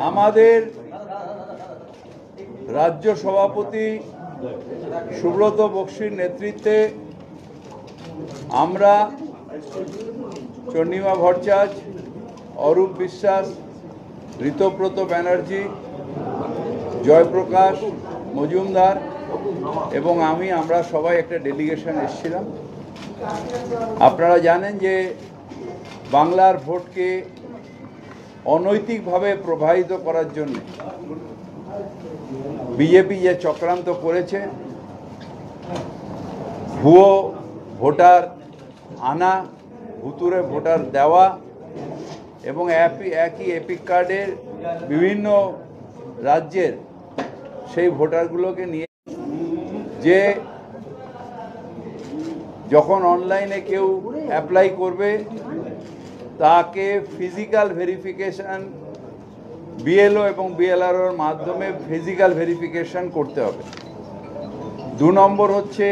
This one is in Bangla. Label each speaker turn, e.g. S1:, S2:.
S1: আমাদের রাজ্য সভাপতি সুব্রত বক্সির নেতৃত্বে আমরা চন্দ্রিমা ভট্টাচার্য, অরূপ বিশ্বাস, ঋতব্রত ব্যানার্জি, জয়প্রকাশ মজুমদার এবং আমরা সবাই একটা ডেলিগেশন এসেছিলাম। আপনারা জানেন যে বাংলার ভোটকে অনৈতিকভাবে প্রবাহিত করার জন্য বিজেপি যে চক্রান্ত করেছে, ভুয়ো ভোটার আনা, ভুতুরে ভোটার দেওয়া এবং একই এপিক কার্ডের বিভিন্ন রাজ্যের সেই ভোটারগুলোকে নিয়ে যে যখন অনলাইনে কেউ অ্যাপ্লাই করবে তাকে ফিজিক্যাল ভেরিফিকেশন বিএলও এবং বিএলআরওর মাধ্যমে ফিজিক্যাল ভেরিফিকেশন করতে হবে। 2 নম্বর হচ্ছে